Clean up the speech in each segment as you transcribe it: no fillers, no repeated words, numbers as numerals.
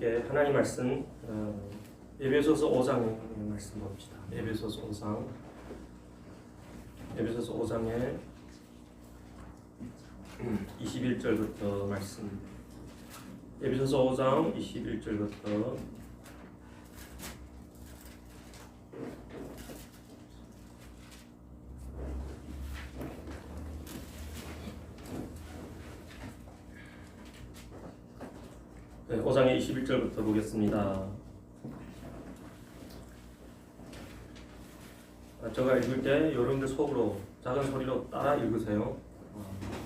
함께 하나님 말씀 에베소서 5장의 말씀 봅시다. 에베소서 5장의 21절부터 말씀. 에베소서 5장 21절부터 네, 5장의 21절부터 보겠습니다. 제가 읽을 때 여러분들 속으로 작은 소리로 따라 읽으세요.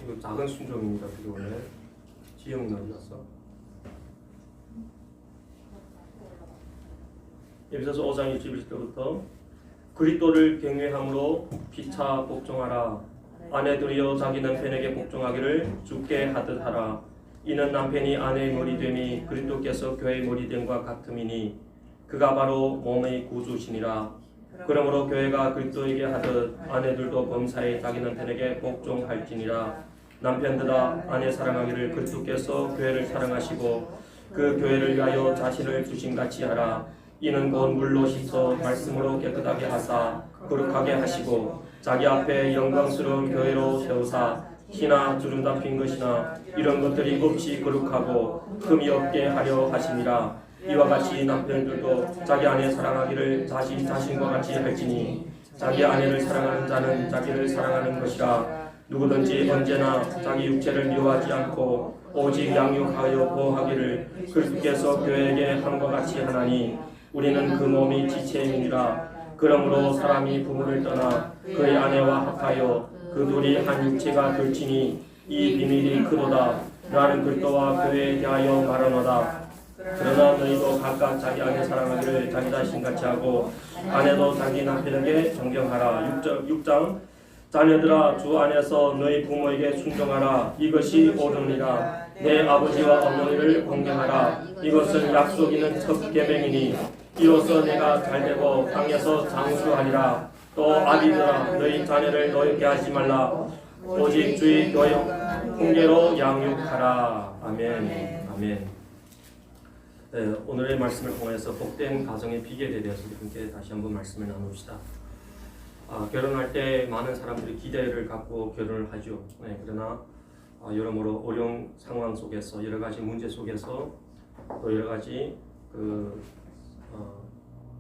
이거 작은 순종입니다. 그리고는 지형이 어디갔어? 에베소서 5장 21절부터 그리스도를 경외함으로 피차 복종하라. 아내들이여 자기 남편에게 복종하기를 주께 하듯 하라. 이는 남편이 아내의 머리됨이 그리스도께서 교회의 머리됨과 같음이니 그가 바로 몸의 구주시니라. 그러므로 교회가 그리스도에게 하듯 아내들도 범사에 자기 남편에게 복종할지니라. 남편들아 아내 사랑하기를 그리스도께서 교회를 사랑하시고 그 교회를 위하여 자신을 주신같이 하라. 이는 곧 물로 씻어 말씀으로 깨끗하게 하사 거룩하게 하시고 자기 앞에 영광스러운 교회로 세우사 희나 주름 잡힌 것이나 이런 것들이 없이 거룩하고 흠이 없게 하려 하심이라. 이와 같이 남편들도 자기 아내 사랑하기를 자신과 같이 할지니 자기 아내를 사랑하는 자는 자기를 사랑하는 것이라. 누구든지 언제나 자기 육체를 미워하지 않고 오직 양육하여 보호하기를 그리스도께서 교회에게 함과 같이 하나니 우리는 그 몸이 지체임이니라. 그러므로 사람이 부모를 떠나 그의 아내와 합하여 그 둘이 한 육체가 될지니 이 비밀이 크도다. 나는 그리스도와 교회에 대하여 말하노다. 그러나 너희도 각각 자기 아내 사랑하기를 자기 자신같이 하고 아내도 자기 남편에게 존경하라. 6장 자녀들아 주 안에서 너희 부모에게 순종하라. 이것이 옳으니라. 내 아버지와 어머니를 공경하라. 이것은 약속 있는 첫 계명이니 이로써 내가 잘되고 땅에서 장수하리라. 또 아비들아 너희 자녀를 노엽게 하지 말라. 오직 주의 교육 훈계로 양육하라. 아멘. 아멘. 네, 오늘의 말씀을 통해서 복된 가정의 비결에 대해서 함께 다시 한번 말씀을 나눕시다. 결혼할 때 많은 사람들이 기대를 갖고 결혼을 하죠. 네, 그러나 여러모로 어려운 상황 속에서 여러 가지 문제 속에서 또 여러 가지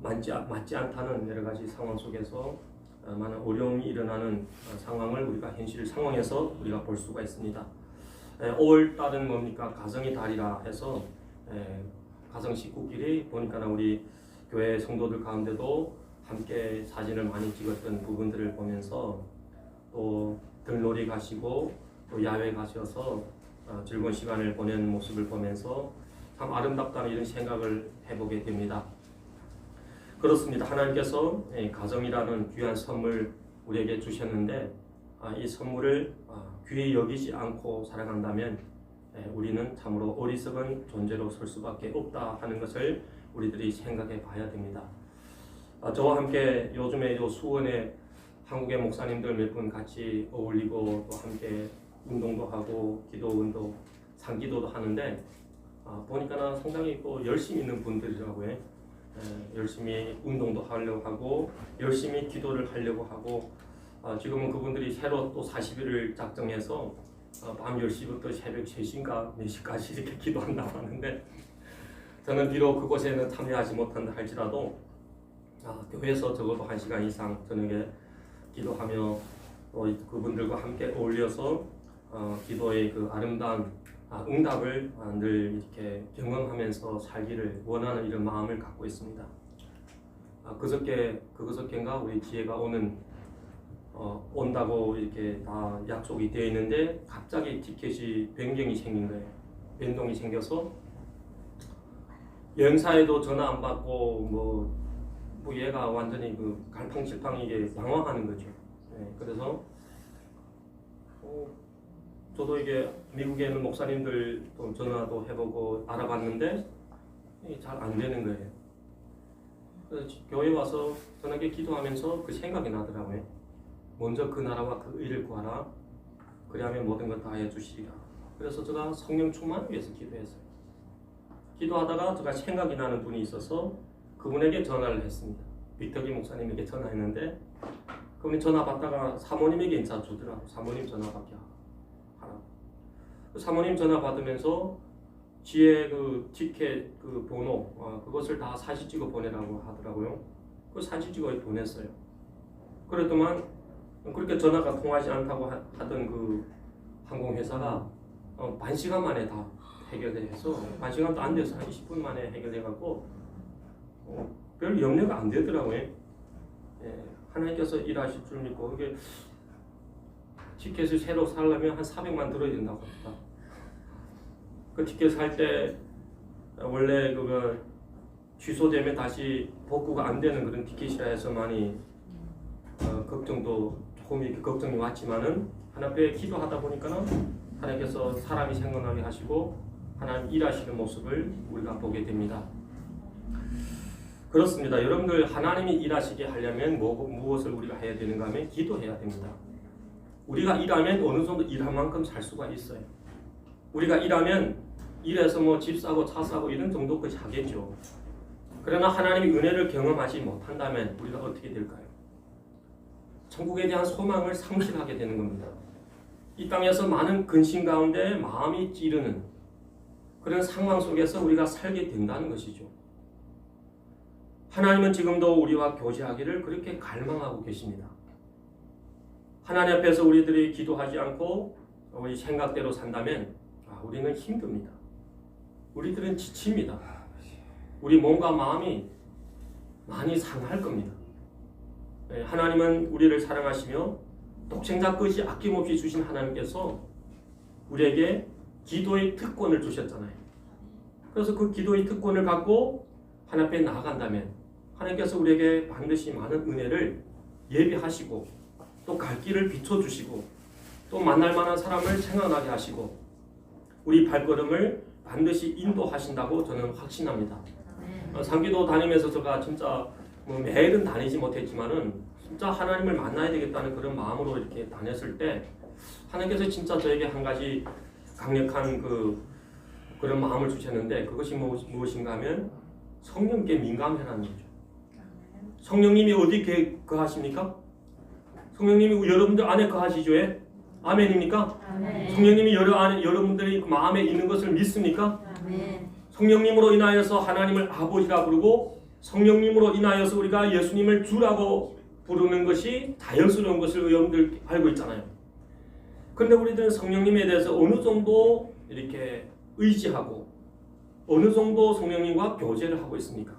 맞지 않다는 여러 가지 상황 속에서 많은 어려움이 일어나는 상황을 우리가 현실 상황에서 우리가 볼 수가 있습니다. 5월 달은 뭡니까? 가정의 달이라 해서 가정 식구끼리 보니까 우리 교회 성도들 가운데도 함께 사진을 많이 찍었던 부분들을 보면서 또 들놀이 가시고 또 야외 가셔서 즐거운 시간을 보낸 모습을 보면서 참 아름답다는 이런 생각을 해보게 됩니다. 그렇습니다. 하나님께서 가정이라는 귀한 선물 우리에게 주셨는데 이 선물을 귀히 여기지 않고 살아간다면 우리는 참으로 어리석은 존재로 설 수밖에 없다 하는 것을 우리들이 생각해 봐야 됩니다. 저와 함께 요즘에 수원에 한국의 목사님들 몇 분 같이 어울리고 또 함께 운동도 하고 기도 운동, 상기도도 하는데 보니까 상당히 또 열심히 있는 분들이라고요. 열심히 운동도 하려고 하고 열심히 기도를 하려고 하고 지금은 그분들이 새로 또 40일을 작정해서 밤 10시부터 새벽 3시인가 4시까지 이렇게 기도한다고 하는데 저는 비록 그곳에는 참여하지 못한다 할지라도 교회에서 적어도 1시간 이상 저녁에 기도하며 또 그분들과 함께 어울려서 기도의 그 아름다운 응답을 늘 이렇게 경험하면서 살기를 원하는 이런 마음을 갖고 있습니다. 그저께인가 우리 지혜가 온다고 이렇게 다 약속이 되어 있는데 갑자기 티켓이 변경이 생긴 거예요. 변동이 생겨서 영사에도 전화 안 받고 뭐 얘가 완전히 갈팡질팡 이게 당황하는 거죠. 그래서 저도 이게 미국에 있는 목사님들 또 전화도 해보고 알아봤는데 잘 안 되는 거예요. 그래서 교회 와서 저녁에 기도하면서 그 생각이 나더라고요. 먼저 그 나라와 그 의를 구하라. 그리하면 모든 것 다 해주시리라. 그래서 제가 성령 충만을 위해서 기도했어요. 기도하다가 제가 생각이 나는 분이 있어서 그분에게 전화를 했습니다. 빅터기 목사님에게 전화했는데 그분이 전화 받다가 사모님에게 인사 주더라고. 사모님 전화 받게 하라고. 그 사모님 전화 받으면서 뒤에 그 티켓 그 번호 그것을 다 사진 찍어 보내라고 하더라고요. 그 사진 찍어 보냈어요. 그랬더만 그렇게 전화가 통하지 않다고 하던 그 항공회사가 반 시간 만에 다 해결해서 반 시간도 안 돼서 한 20분 만에 해결해갖고 별 염려가 안 되더라고요. 예, 하나님께서 일하실 줄 믿고 이게 티켓을 새로 살려면 한 400만 들어야 된다고 합니다. 그 티켓 살 때 원래 그거 취소되면 다시 복구가 안 되는 그런 티켓이라 해서 많이 걱정도 조금 이렇게 걱정이 왔지만은 하나님께 기도하다 보니까는 하나님께서 사람이 생각나게 하시고 하나님 일하시는 모습을 우리가 보게 됩니다. 그렇습니다. 여러분들 하나님이 일하시게 하려면 무엇을 우리가 해야 되는가 하면 기도해야 됩니다. 우리가 일하면 어느 정도 일한 만큼 살 수가 있어요. 우리가 일하면 일해서 뭐 집 사고 차 사고 이런 정도까지 하겠죠. 그러나 하나님의 은혜를 경험하지 못한다면 우리가 어떻게 될까요? 천국에 대한 소망을 상실하게 되는 겁니다. 이 땅에서 많은 근심 가운데 마음이 찌르는 그런 상황 속에서 우리가 살게 된다는 것이죠. 하나님은 지금도 우리와 교제하기를 그렇게 갈망하고 계십니다. 하나님 앞에서 우리들이 기도하지 않고 우리 생각대로 산다면 우리는 힘듭니다. 우리들은 지칩니다. 우리 몸과 마음이 많이 상할 겁니다. 하나님은 우리를 사랑하시며 독생자까지 아낌없이 주신 하나님께서 우리에게 기도의 특권을 주셨잖아요. 그래서 그 기도의 특권을 갖고 하나님 앞에 나아간다면 하나님께서 우리에게 반드시 많은 은혜를 예비하시고 또 갈 길을 비춰주시고 또 만날 만한 사람을 생각나게 하시고 우리 발걸음을 반드시 인도하신다고 저는 확신합니다. 상기도 다니면서 제가 진짜 매일은 다니지 못했지만은 진짜 하나님을 만나야 되겠다는 그런 마음으로 이렇게 다녔을 때 하나님께서 진짜 저에게 한 가지 강력한 그런 마음을 주셨는데 그것이 무엇인가 하면 성령께 민감해라는 거죠. 성령님이 어디 거하십니까? 성령님이 여러분들 안에 거하시죠? 아멘입니까? 아멘. 성령님이 여러분들이 마음에 있는 것을 믿습니까? 아멘. 성령님으로 인하여서 하나님을 아버지라 부르고 성령님으로 인하여서 우리가 예수님을 주라고 부르는 것이 자연스러운 것을 여러분들 알고 있잖아요. 그런데 우리들은 성령님에 대해서 어느 정도 이렇게 의지하고 어느 정도 성령님과 교제를 하고 있습니까?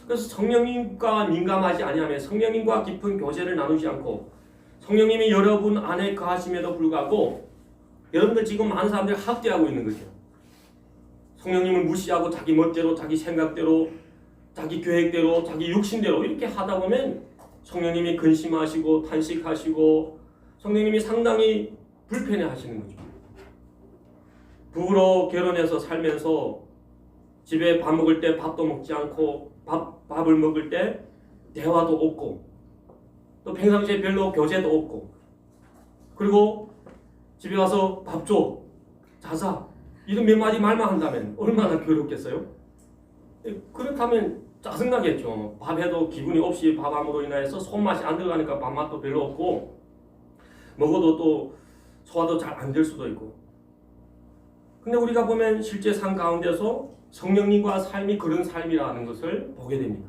그래서 성령님과 민감하지 아니하면 성령님과 깊은 교제를 나누지 않고 성령님이 여러분 안에 거하심에도 불구하고 여러분들 지금 많은 사람들이 학대하고 있는 거죠. 성령님을 무시하고 자기 멋대로 자기 생각대로 자기 계획대로 자기 육신대로 이렇게 하다 보면 성령님이 근심하시고 탄식하시고 성령님이 상당히 불편해 하시는 거죠. 부부로 결혼해서 살면서 집에 밥 먹을 때 밥도 먹지 않고 밥을 먹을 때 대화도 없고 또 평상시에 별로 교제도 없고 그리고 집에 와서 밥 줘, 자자 이런 몇 마디 말만 한다면 얼마나 괴롭겠어요? 그렇다면 짜증나겠죠. 밥해도 기분이 없이 밥함으로 인해서 손맛이 안 들어가니까 밥맛도 별로 없고 먹어도 또 소화도 잘 안 될 수도 있고. 근데 우리가 보면 실제 삶 가운데서 성령님과 삶이 그런 삶이라는 것을 보게 됩니다.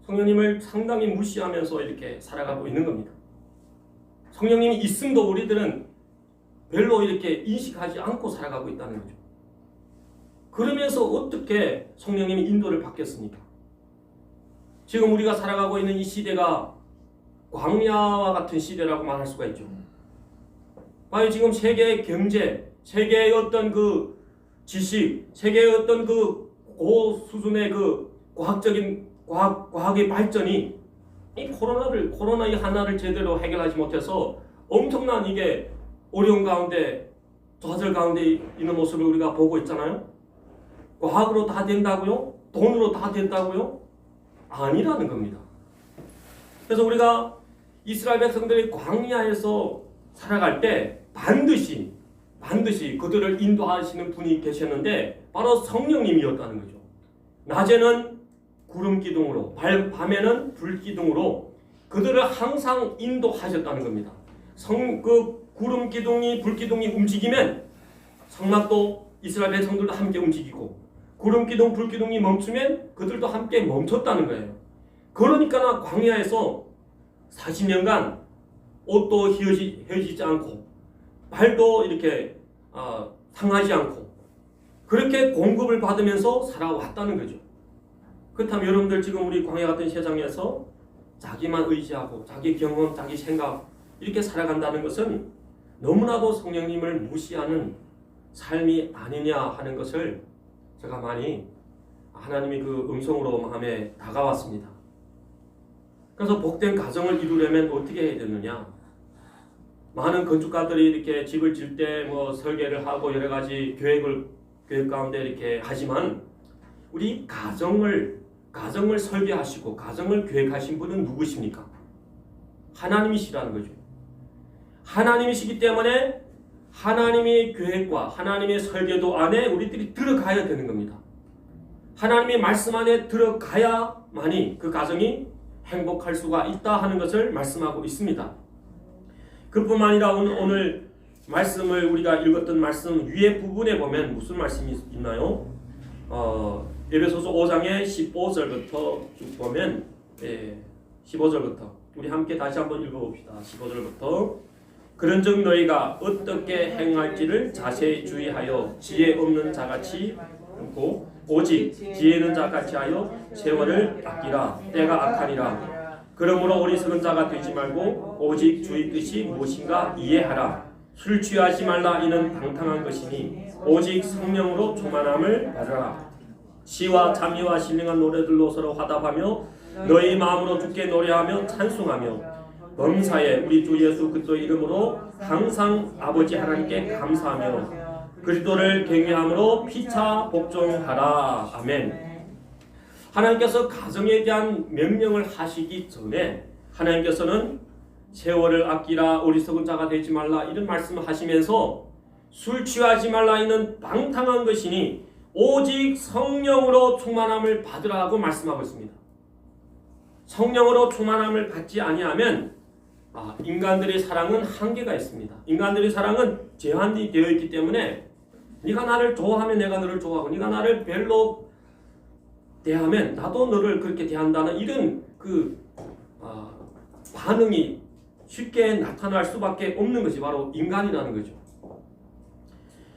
성령님을 상당히 무시하면서 이렇게 살아가고 있는 겁니다. 성령님이 있음도 우리들은 별로 이렇게 인식하지 않고 살아가고 있다는 거죠. 그러면서 어떻게 성령님이 인도를 받겠습니까? 지금 우리가 살아가고 있는 이 시대가 광야와 같은 시대라고 말할 수가 있죠. 봐요, 지금 세계의 경제, 세계의 어떤 그 지식, 세계의 어떤 그 고수준의 그 과학의 발전이 이 코로나 이 하나를 제대로 해결하지 못해서 엄청난 이게 어려운 가운데 좌절 가운데 있는 모습을 우리가 보고 있잖아요. 과학으로 다 된다고요? 돈으로 다 된다고요? 아니라는 겁니다. 그래서 우리가 이스라엘 백성들이 광야에서 살아갈 때 반드시 반드시 그들을 인도하시는 분이 계셨는데 바로 성령님이었다는 거죠. 낮에는 구름 기둥으로, 밤에는 불 기둥으로 그들을 항상 인도하셨다는 겁니다. 그 구름 기둥이, 불 기둥이 움직이면 성막도 이스라엘 백성들도 함께 움직이고, 구름 기둥, 불 기둥이 멈추면 그들도 함께 멈췄다는 거예요. 그러니까 광야에서 40년간 옷도 휘어지지 않고 발도 이렇게 상하지 않고 그렇게 공급을 받으면서 살아왔다는 거죠. 그렇다면 여러분들 지금 우리 광야 같은 세상에서 자기만 의지하고 자기 경험, 자기 생각 이렇게 살아간다는 것은 너무나도 성령님을 무시하는 삶이 아니냐 하는 것을 제가 많이 하나님의 그 음성으로 마음에 다가왔습니다. 그래서 복된 가정을 이루려면 어떻게 해야 되느냐? 많은 건축가들이 이렇게 집을 질 때 뭐 설계를 하고 여러 가지 계획 가운데 이렇게 하지만 우리 가정을 설계하시고 가정을 계획하신 분은 누구십니까? 하나님이시라는 거죠. 하나님이시기 때문에 하나님의 계획과 하나님의 설계도 안에 우리들이 들어가야 되는 겁니다. 하나님의 말씀 안에 들어가야만이 그 가정이 행복할 수가 있다 하는 것을 말씀하고 있습니다. 그뿐만 아니라 오늘 말씀을 우리가 읽었던 말씀 위에 부분에 보면 무슨 말씀이 있나요? 에베소서 5장의 15절부터 쭉 보면 15절부터 우리 함께 다시 한번 읽어봅시다. 15절부터 그런즉 너희가 어떻게 행할지를 자세히 주의하여 지혜 없는 자같이 않고 오직 지혜 있는 자같이 하여 세월을 아끼라. 때가 악하니라. 그러므로 어리석은 자가 되지 말고 오직 주의 뜻이 무엇인가 이해하라. 술 취하지 말라. 이는 방탕한 것이니 오직 성령으로 충만함을 받으라. 시와 참미와 신령한 노래들로 서로 화답하며 너희 마음으로 주께 노래하며 찬송하며 범사에 우리 주 예수 그리스도의 이름으로 항상 아버지 하나님께 감사하며 그리스도를 경외함으로 피차 복종하라. 아멘. 하나님께서 가정에 대한 명령을 하시기 전에 하나님께서는 세월을 아끼라, 어리석은 자가 되지 말라 이런 말씀을 하시면서 술 취하지 말라 이는 방탕한 것이니 오직 성령으로 충만함을 받으라고 말씀하고 있습니다. 성령으로 충만함을 받지 아니하면 인간들의 사랑은 한계가 있습니다. 인간들의 사랑은 제한이 되어 있기 때문에 네가 나를 좋아하면 내가 너를 좋아하고 네가 나를 별로 대하면 나도 너를 그렇게 대한다는 이런 반응이 쉽게 나타날 수밖에 없는 것이 바로 인간이라는 거죠.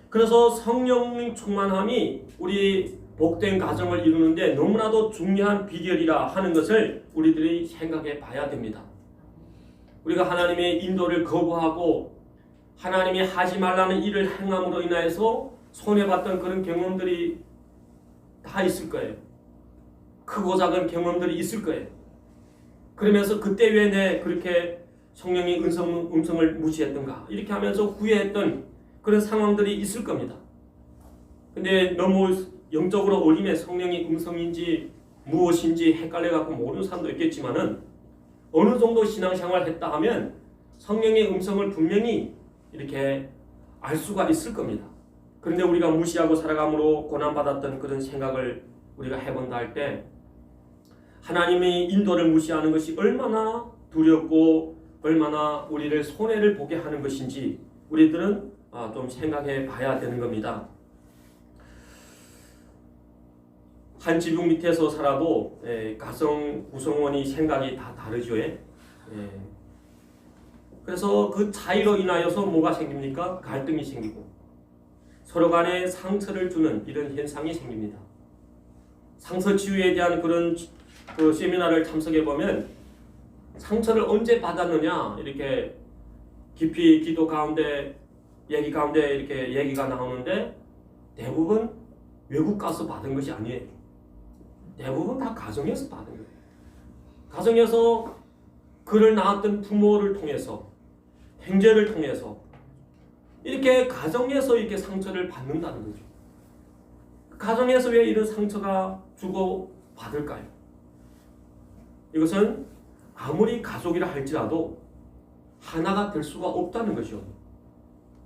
그래서 성령 충만함이 우리 복된 가정을 이루는데 너무나도 중요한 비결이라 하는 것을 우리들이 생각해 봐야 됩니다. 우리가 하나님의 인도를 거부하고 하나님이 하지 말라는 일을 행함으로 인하여서 손해봤던 그런 경험들이 다 있을 거예요. 크고 작은 경험들이 있을 거예요. 그러면서 그때 왜 내 그렇게 성령의 음성을 무시했던가 이렇게 하면서 후회했던 그런 상황들이 있을 겁니다. 근데 너무 영적으로 어림에 성령의 음성인지 무엇인지 헷갈려갖고 모르는 사람도 있겠지만은 어느 정도 신앙생활 했다 하면 성령의 음성을 분명히 이렇게 알 수가 있을 겁니다. 그런데 우리가 무시하고 살아감으로 고난받았던 그런 생각을 우리가 해본다 할 때 하나님의 인도를 무시하는 것이 얼마나 두렵고 얼마나 우리를 손해를 보게 하는 것인지 우리들은 좀 생각해 봐야 되는 겁니다. 한 지붕 밑에서 살아도 가정 구성원이 생각이 다 다르죠. 그래서 그 차이로 인하여서 뭐가 생깁니까? 갈등이 생기고 서로 간에 상처를 주는 이런 현상이 생깁니다. 상처 치유에 대한 그런 세미나를 참석해 보면 상처를 언제 받았느냐 이렇게 깊이 기도 가운데 얘기 가운데 이렇게 얘기가 나오는데 대부분 외국 가서 받은 것이 아니에요. 대부분 다 가정에서 받은 거예요. 가정에서 그를 낳았던 부모를 통해서 형제를 통해서 이렇게 가정에서 이렇게 상처를 받는다는 거죠. 가정에서 왜 이런 상처가 주고 받을까요? 이것은 아무리 가족이라 할지라도 하나가 될 수가 없다는 것이요.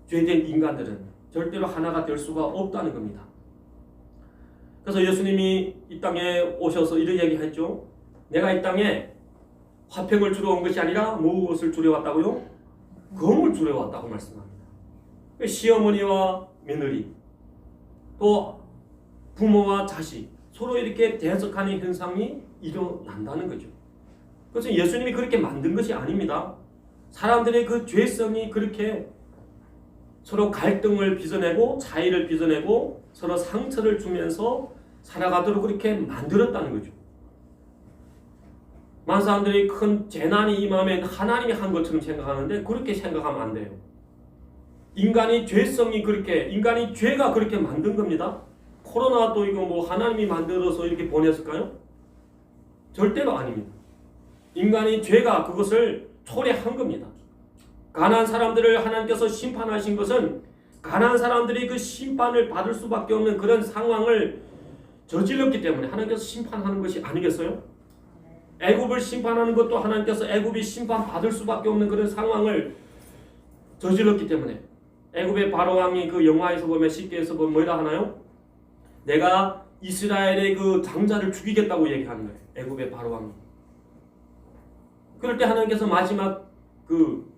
죄된 인간들은 절대로 하나가 될 수가 없다는 겁니다. 그래서 예수님이 이 땅에 오셔서 이런 얘기했죠. 내가 이 땅에 화평을 주러 온 것이 아니라 무엇을 주러 왔다고요? 검을 주러 왔다고 말씀합니다. 시어머니와 며느리, 또 부모와 자식 서로 이렇게 대적하는 현상이 일어난다는 거죠. 그래서 예수님이 그렇게 만든 것이 아닙니다. 사람들의 그 죄성이 그렇게 서로 갈등을 빚어내고 차이를 빚어내고 서로 상처를 주면서 살아가도록 그렇게 만들었다는 거죠. 많은 사람들이 큰 재난이 임하면 하나님이 한 것처럼 생각하는데 그렇게 생각하면 안 돼요. 인간이 죄가 그렇게 만든 겁니다. 코로나도 이거 뭐 하나님이 만들어서 이렇게 보냈을까요? 절대로 아닙니다. 인간이 죄가 그것을 초래한 겁니다. 가난한 사람들을 하나님께서 심판하신 것은 가난한 사람들이 그 심판을 받을 수밖에 없는 그런 상황을 저질렀기 때문에 하나님께서 심판하는 것이 아니겠어요? 애굽을 심판하는 것도 하나님께서 애굽이 심판받을 수밖에 없는 그런 상황을 저질렀기 때문에 애굽의 바로왕이 그 영화에서 보면 쉽게 해서 보면 뭐라 하나요? 내가 이스라엘의 그 장자를 죽이겠다고 얘기하는 거예요. 애굽의 바로왕이. 그럴 때 하나님께서 마지막 그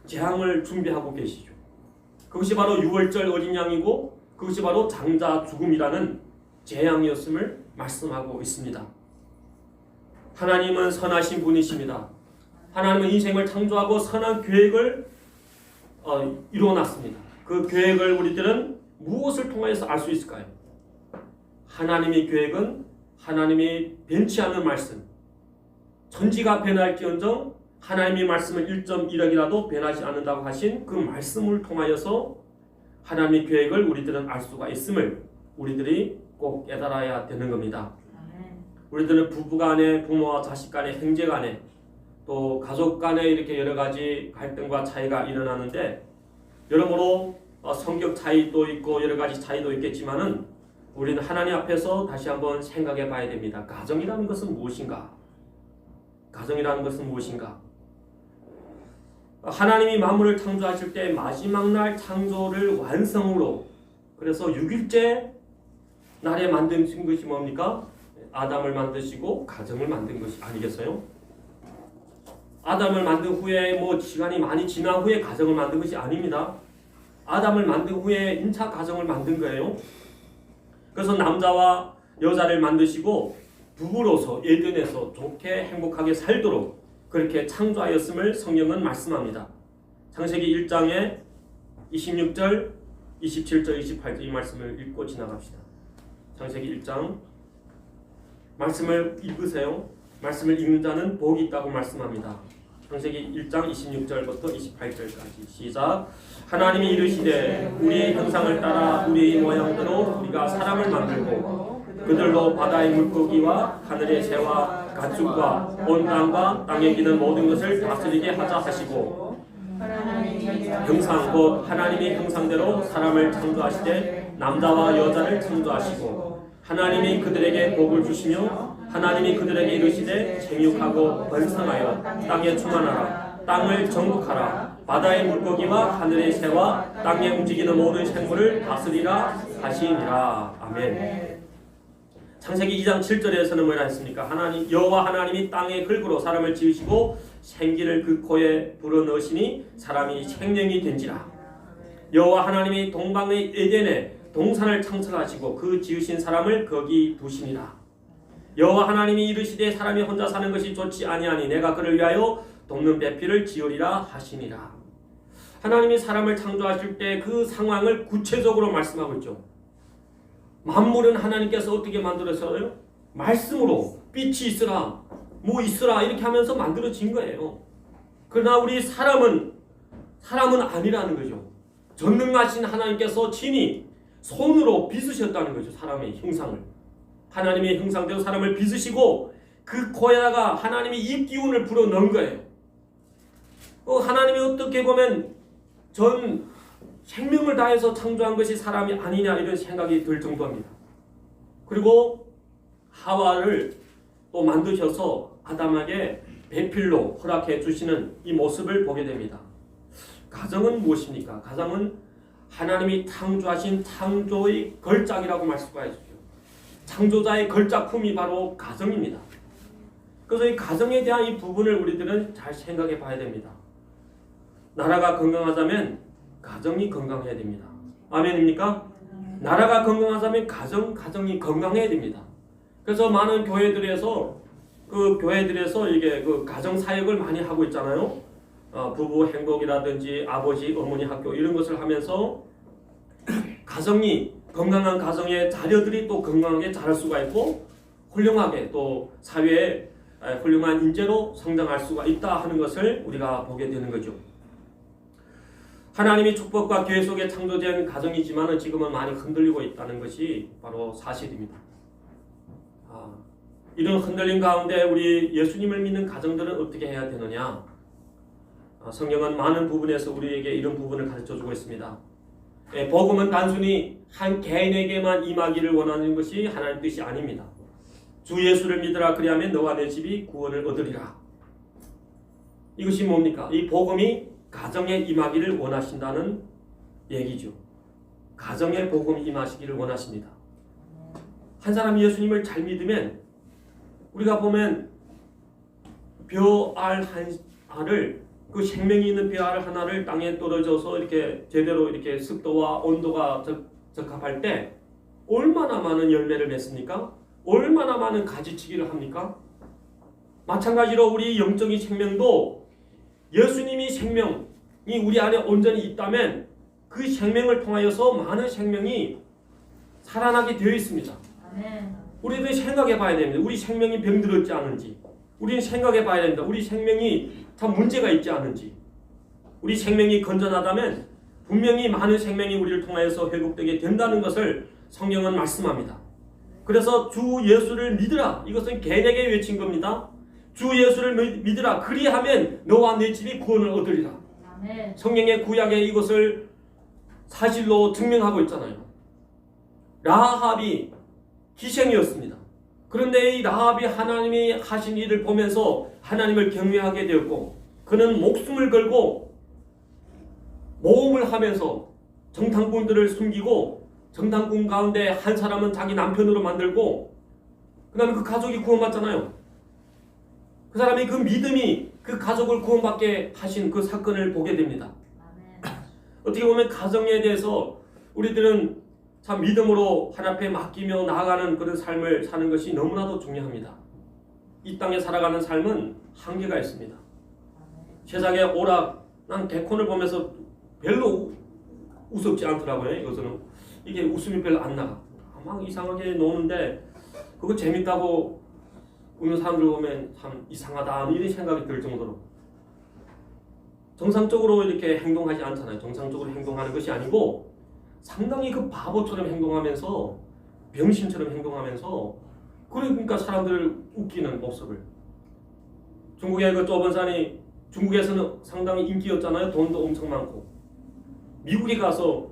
재앙을 준비하고 계시죠. 그것이 바로 유월절 어린 양이고 그것이 바로 장자 죽음이라는 재앙이었음을 말씀하고 있습니다. 하나님은 선하신 분이십니다. 하나님은 인생을 창조하고 선한 계획을 이루어놨습니다. 그 계획을 우리들은 무엇을 통해서 알 수 있을까요? 하나님의 계획은 하나님이 변치 않는 말씀, 천지가 변할지언정 하나님의 말씀은 1.1억이라도 변하지 않는다고 하신 그 말씀을 통하여서 하나님의 계획을 우리들은 알 수가 있음을 우리들이 꼭 깨달아야 되는 겁니다. 우리들은 부부 간에, 부모와 자식 간에, 형제 간에, 또 가족 간에 이렇게 여러 가지 갈등과 차이가 일어나는데 여러모로 성격 차이도 있고 여러 가지 차이도 있겠지만은 우리는 하나님 앞에서 다시 한번 생각해 봐야 됩니다. 가정이라는 것은 무엇인가? 가정이라는 것은 무엇인가? 하나님이 만물을 창조하실 때 마지막 날 창조를 완성으로, 그래서 6일째 날에 만드신 것이 뭡니까? 아담을 만드시고 가정을 만든 것이 아니겠어요? 아담을 만든 후에 시간이 많이 지난 후에 가정을 만든 것이 아닙니다. 아담을 만든 후에 1차 가정을 만든 거예요. 그래서 남자와 여자를 만드시고 부부로서 에덴에서 좋게 행복하게 살도록 그렇게 창조하였음을 성경은 말씀합니다. 창세기 1장에 26절, 27절, 28절 이 말씀을 읽고 지나갑시다. 창세기 1장 말씀을 읽으세요. 말씀을 읽는 자는 복이 있다고 말씀합니다. 창세기 1장 26절부터 28절까지 시작. 하나님이 이르시되 우리의 형상을 따라 우리의 모양대로 우리가 사람을 만들고 그들로 바다의 물고기와 하늘의 새와 가축과 온 땅과 땅에 기는 모든 것을 다스리게 하자 하시고 형상 곧 하나님의 형상대로 사람을 창조하시되 남자와 여자를 창조하시고 하나님이 그들에게 복을 주시며 하나님이 그들에게 이르시되 생육하고 번성하여 땅에 충만하라. 땅을 정복하라. 바다의 물고기와 하늘의 새와 땅에 움직이는 모든 생물을 다스리라 하시니라. 아멘. 창세기 2장 7절에서는 뭐라 했습니까? 여호와 하나님이 땅의 흙으로 사람을 지으시고 생기를 그 코에 불어넣으시니 사람이 생명이 된지라. 여호와 하나님이 동방의 에덴에 동산을 창설하시고 그 지으신 사람을 거기 두시니라. 여호와 하나님이 이르시되 사람이 혼자 사는 것이 좋지 아니하니 내가 그를 위하여 돕는 배필을 지으리라 하시니라. 하나님이 사람을 창조하실 때 그 상황을 구체적으로 말씀하고 있죠. 만물은 하나님께서 어떻게 만들었어요? 말씀으로 빛이 있으라, 있으라 이렇게 하면서 만들어진 거예요. 그러나 우리 사람은 아니라는 거죠. 전능하신 하나님께서 친히 손으로 빚으셨다는 거죠. 사람의 형상을. 하나님의 형상대로 사람을 빚으시고 그 코에다가 하나님이 이 기운을 불어넣은 거예요. 하나님이 어떻게 보면 전 생명을 다해서 창조한 것이 사람이 아니냐 이런 생각이 들 정도입니다. 그리고 하와를 또 만드셔서 아담에게 배필로 허락해 주시는 이 모습을 보게 됩니다. 가정은 무엇입니까? 가정은 하나님이 창조하신 창조의 걸작이라고 말씀하셨죠. 창조자의 걸작품이 바로 가정입니다. 그래서 이 가정에 대한 이 부분을 우리들은 잘 생각해 봐야 됩니다. 나라가 건강하자면 가정이 건강해야 됩니다. 아멘입니까? 나라가 건강하자면 가정이 건강해야 됩니다. 그래서 많은 교회들에서 이게 그 가정 사역을 많이 하고 있잖아요. 부부 행복이라든지 아버지 어머니 학교 이런 것을 하면서 가정이 건강한 가정의 자녀들이 또 건강하게 자랄 수가 있고 훌륭하게 또 사회에 훌륭한 인재로 성장할 수가 있다 하는 것을 우리가 보게 되는 거죠. 하나님이 축복과 기회 속에 창조된 가정이지만 지금은 많이 흔들리고 있다는 것이 바로 사실입니다. 이런 흔들림 가운데 우리 예수님을 믿는 가정들은 어떻게 해야 되느냐? 성경은 많은 부분에서 우리에게 이런 부분을 가르쳐주고 있습니다. 복음은 단순히 한 개인에게만 임하기를 원하는 것이 하나님 뜻이 아닙니다. 주 예수를 믿으라 그리하면 너와 내 집이 구원을 얻으리라. 이것이 뭡니까? 이 복음이 가정에 임하기를 원하신다는 얘기죠. 가정에 복음이 임하시기를 원하십니다. 한 사람이 예수님을 잘 믿으면 우리가 보면 벼알 한 알을 그 생명이 있는 벼알 하나를 땅에 떨어져서 이렇게 제대로 이렇게 습도와 온도가 적합할 때 얼마나 많은 열매를 맺습니까? 얼마나 많은 가지치기를 합니까? 마찬가지로 우리 영적인 생명도 예수님이 생명이 우리 안에 온전히 있다면 그 생명을 통하여서 많은 생명이 살아나게 되어 있습니다. 우리들이 생각해 봐야 됩니다. 우리 생명이 병들었지 않은지, 우리는 생각해 봐야 됩니다. 우리 생명이 참 문제가 있지 않은지, 우리 생명이 건전하다면 분명히 많은 생명이 우리를 통하여서 회복되게 된다는 것을 성경은 말씀합니다. 그래서 주 예수를 믿으라. 이것은 개인에게 외친 겁니다. 주 예수를 믿으라. 그리하면 너와 내 집이 구원을 얻으리라. 성경의 구약에 이것을 사실로 증명하고 있잖아요. 라합이 희생이었습니다. 그런데 이 라합이 하나님이 하신 일을 보면서 하나님을 경외하게 되었고 그는 목숨을 걸고 모험을 하면서 정탐꾼들을 숨기고 정탐꾼 가운데 한 사람은 자기 남편으로 만들고 그 다음에 그 가족이 구원받잖아요. 그 사람이 그 믿음이 그 가족을 구원받게 하신 그 사건을 보게 됩니다. 어떻게 보면 가정에 대해서 우리들은 참 믿음으로 하나님 앞에 맡기며 나아가는 그런 삶을 사는 것이 너무나도 중요합니다. 이 땅에 살아가는 삶은 한계가 있습니다. 세상에 오락난 개콘을 보면서 별로 우습지 않더라고요. 이것은 이게 웃음이 별로 안 나가. 막 이상하게 노는데 그거 재밌다고 우는 사람들 보면 참 이상하다 이런 생각이 들 정도로 정상적으로 이렇게 행동하지 않잖아요. 정상적으로 행동하는 것이 아니고 상당히 그 바보처럼 행동하면서 병신처럼 행동하면서 그러니까 사람들을 웃기는 모습을. 중국의 그 조번산이 중국에서는 상당히 인기였잖아요. 돈도 엄청 많고. 미국에 가서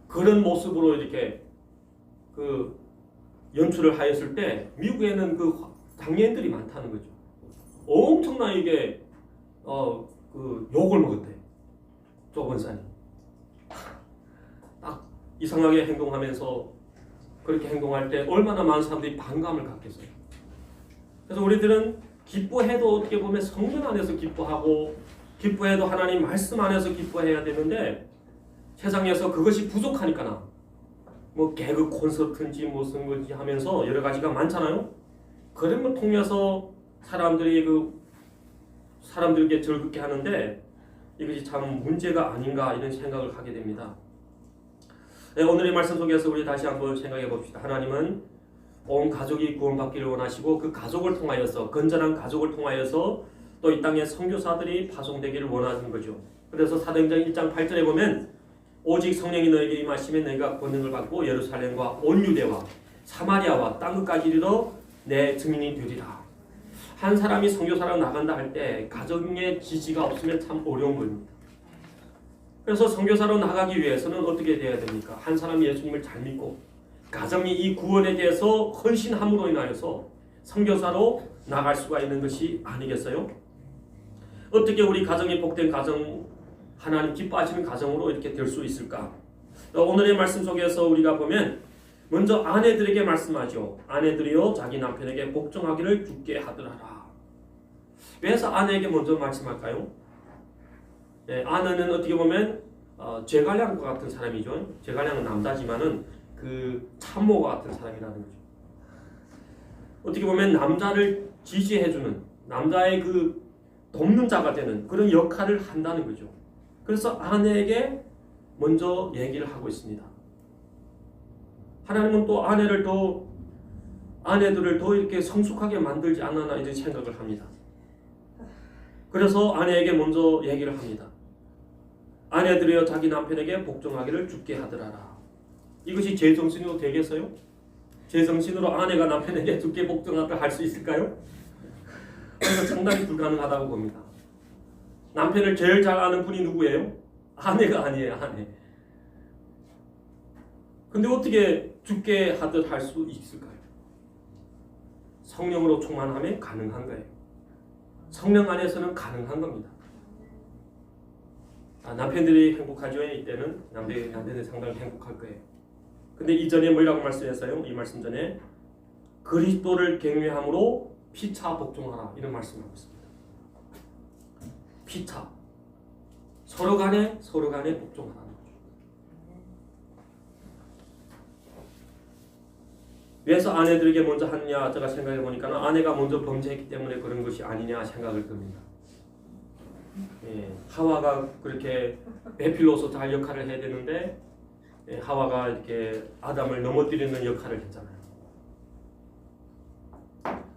그런 모습으로 이렇게 그 연출을 하였을 때 미국에는 그 장애인들이 많다는 거죠. 엄청나게 그 욕을 먹었대. 조번산이. 딱 이상하게 행동하면서 그렇게 행동할 때 얼마나 많은 사람들이 반감을 갖겠어요. 그래서 우리들은 기뻐해도 어떻게 보면 성령 안에서 기뻐하고 기뻐해도 하나님 말씀 안에서 기뻐해야 되는데 세상에서 그것이 부족하니까 뭐 개그 콘서트인지 무슨 건지 하면서 여러 가지가 많잖아요. 그런 걸 통해서 사람들에게 즐겁게 하는데 이것이 참 문제가 아닌가 이런 생각을 하게 됩니다. 네, 오늘의 말씀 속에서 우리 다시 한번 생각해 봅시다. 하나님은 온 가족이 구원받기를 원하시고 그 가족을 통하여서 건전한 가족을 통하여서 또 이 땅에 선교사들이 파송되기를 원하는 거죠. 그래서 사도행전 1장 8절에 보면 오직 성령이 너에게 임하시면 너희가 권능을 받고 예루살렘과 온 유대와 사마리아와 땅끝까지 이르러 내 증인이 되리라. 한 사람이 선교사로 나간다 할 때 가정의 지지가 없으면 참 어려운 겁니다. 그래서 선교사로 나가기 위해서는 어떻게 돼야 됩니까? 한 사람이 예수님을 잘 믿고 가정이 이 구원에 대해서 헌신함으로 인하여서 선교사로 나갈 수가 있는 것이 아니겠어요? 어떻게 우리 가정이 복된 가정 하나님 기뻐하시는 가정으로 이렇게 될 수 있을까? 오늘의 말씀 속에서 우리가 보면 먼저 아내들에게 말씀하죠. 아내들이여 자기 남편에게 복종하기를 주께 하더라. 왜서 아내에게 먼저 말씀할까요? 아내는 어떻게 보면 제갈량과 같은 사람이죠. 제갈량은 남자지만은 그 참모와 같은 사람이라는 거죠. 어떻게 보면 남자를 지지해주는, 남자의 그 돕는 자가 되는 그런 역할을 한다는 거죠. 그래서 아내에게 먼저 얘기를 하고 있습니다. 하나님은 또 아내들을 더 이렇게 성숙하게 만들지 않았나 이런 생각을 합니다. 그래서 아내에게 먼저 얘기를 합니다. 아내들이여 자기 남편에게 복종하기를 주께 하더라라. 이것이 제 정신으로 되겠어요? 제 정신으로 아내가 남편에게 주께 복종하도록 할 수 있을까요? 그래서 상당히 불가능하다고 봅니다. 남편을 제일 잘 아는 분이 누구예요? 아내가 아니에요. 아내. 근데 어떻게 주께 하듯 할 수 있을까요? 성령으로 충만하면 가능한 거예요. 성령 안에서는 가능한 겁니다. 남편들이 행복하죠. 이때는 남편들이 상당히 행복할 거예요. 근데 이전에 뭐라고 말씀했어요? 이 말씀 전에 그리스도를 경외함으로 피차 복종하라 이런 말씀을 하고 있습니다. 피차 서로 간에 복종하라는 거죠. 왜서 아내들에게 먼저 하느냐 제가 생각해 보니까 아내가 먼저 범죄했기 때문에 그런 것이 아니냐 생각을 듭니다. 하와가 그렇게 배필로서 잘 역할을 해야 되는데 하와가 이렇게 아담을 넘어뜨리는 역할을 했잖아요.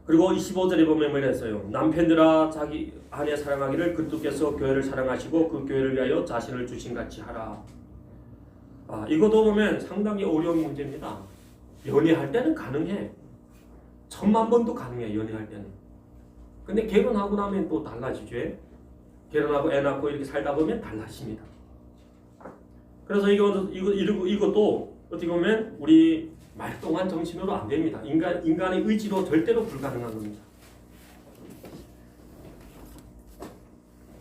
그리고 25절에 보면 뭐라 했어요? 남편들아 자기 아내 사랑하기를 그리스도께서 교회를 사랑하시고 그 교회를 위하여 자신을 주신 같이 하라. 이것도 보면 상당히 어려운 문제입니다. 연애할 때는 가능해. 1000만 번도 가능해. 연애할 때는. 근데 결혼하고 나면 또 달라지죠. 결혼하고 애 낳고 이렇게 살다 보면 달라집니다. 그래서 이것도 어떻게 보면 우리 말똥한 정신으로 안 됩니다. 인간의 의지로 절대로 불가능한 겁니다.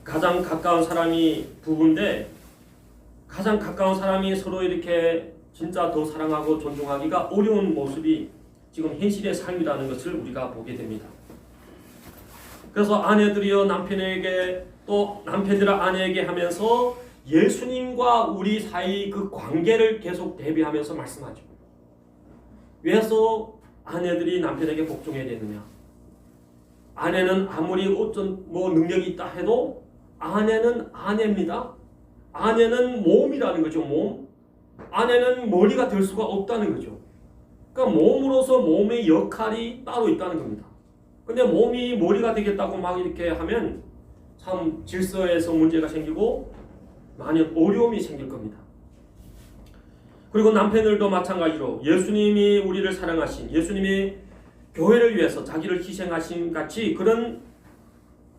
가장 가까운 사람이 부부인데 가장 가까운 사람이 서로 이렇게 진짜 더 사랑하고 존중하기가 어려운 모습이 지금 현실의 삶이라는 것을 우리가 보게 됩니다. 그래서 아내들이여 남편에게 또 남편들아 아내에게 하면서 예수님과 우리 사이 그 관계를 계속 대비하면서 말씀하죠. 왜서 아내들이 남편에게 복종해야 되느냐? 아내는 아무리 어떤 능력이 있다 해도 아내는 아내입니다. 아내는 몸이라는 거죠. 몸. 아내는 머리가 될 수가 없다는 거죠. 그러니까 몸으로서 몸의 역할이 따로 있다는 겁니다. 근데 몸이 머리가 되겠다고 막 이렇게 하면 참 질서에서 문제가 생기고 많은 어려움이 생길 겁니다. 그리고 남편들도 마찬가지로 예수님이 우리를 사랑하신 예수님이 교회를 위해서 자기를 희생하신 같이 그런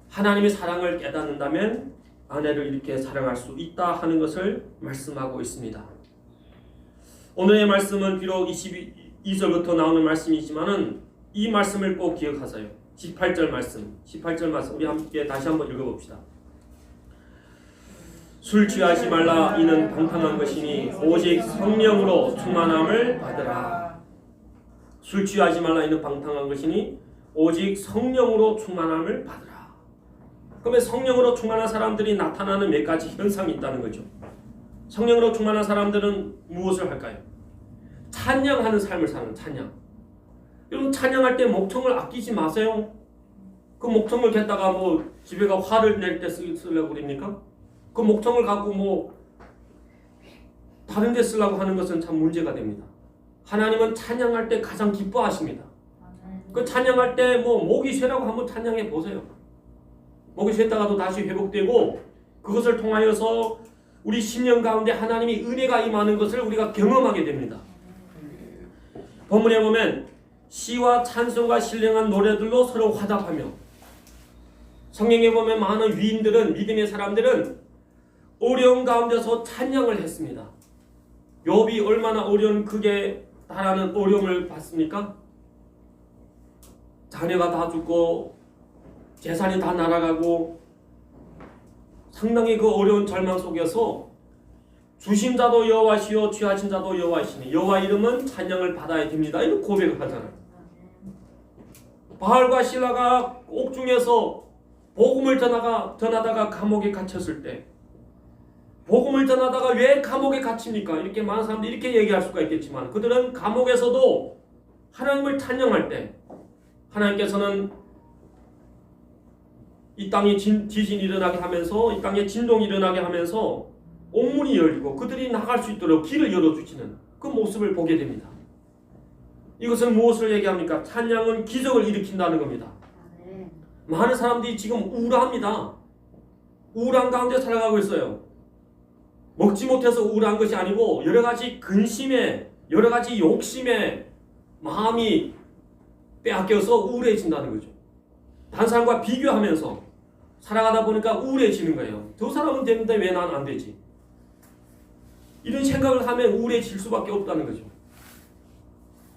하나님의 사랑을 깨닫는다면 아내를 이렇게 사랑할 수 있다 하는 것을 말씀하고 있습니다. 오늘의 말씀은 비록 22절부터 나오는 말씀이지만은 이 말씀을 꼭 기억하세요. 18절 말씀 우리 함께 다시 한번 읽어봅시다. 술 취하지 말라 이는 방탕한 것이니 오직 성령으로 충만함을 받으라. 술 취하지 말라 이는 방탕한 것이니 오직 성령으로 충만함을 받으라. 그러면 성령으로 충만한 사람들이 나타나는 몇 가지 현상이 있다는 거죠. 성령으로 충만한 사람들은 무엇을 할까요? 찬양하는 삶을 사는 찬양. 여러분 찬양할 때 목청을 아끼지 마세요. 그 목청을 갖다가 집에 가 화를 낼 때 쓰려고 그럽니까? 그 목청을 갖고 다른 데 쓰려고 하는 것은 참 문제가 됩니다. 하나님은 찬양할 때 가장 기뻐하십니다. 그 찬양할 때 목이 쇠라고 한번 찬양해 보세요. 목이 쇠다가도 다시 회복되고 그것을 통하여서 우리 심령 가운데 하나님의 은혜가 임하는 것을 우리가 경험하게 됩니다. 본문에 보면 시와 찬송과 신령한 노래들로 서로 화답하며 성경에 보면 많은 위인들은 믿음의 사람들은 어려운 가운데서 찬양을 했습니다. 욥이 얼마나 어려운 극에 달하는 어려움을 받습니까? 자녀가 다 죽고 재산이 다 날아가고 상당히 그 어려운 절망 속에서 주신 자도 여호와시요 취하신 자도 여호와시니 여호와 이름은 찬양을 받아야 됩니다. 이런 고백을 하잖아요. 바알과 실라가 옥중에서 복음을 전하다가 감옥에 갇혔을 때 복음을 전하다가 왜 감옥에 갇힙니까? 이렇게 많은 사람들이 이렇게 얘기할 수가 있겠지만 그들은 감옥에서도 하나님을 찬양할 때 하나님께서는 이 땅에 지진이 일어나게 하면서 이 땅에 진동이 일어나게 하면서 옥문이 열리고 그들이 나갈 수 있도록 길을 열어주시는 그 모습을 보게 됩니다. 이것은 무엇을 얘기합니까? 찬양은 기적을 일으킨다는 겁니다. 많은 사람들이 지금 우울합니다. 우울한 가운데 살아가고 있어요. 먹지 못해서 우울한 것이 아니고 여러 가지 근심에 여러 가지 욕심에 마음이 빼앗겨서 우울해진다는 거죠. 다른 사람과 비교하면서 살아가다 보니까 우울해지는 거예요. 저 사람은 되는데 왜 난 안 되지? 이런 생각을 하면 우울해질 수밖에 없다는 거죠.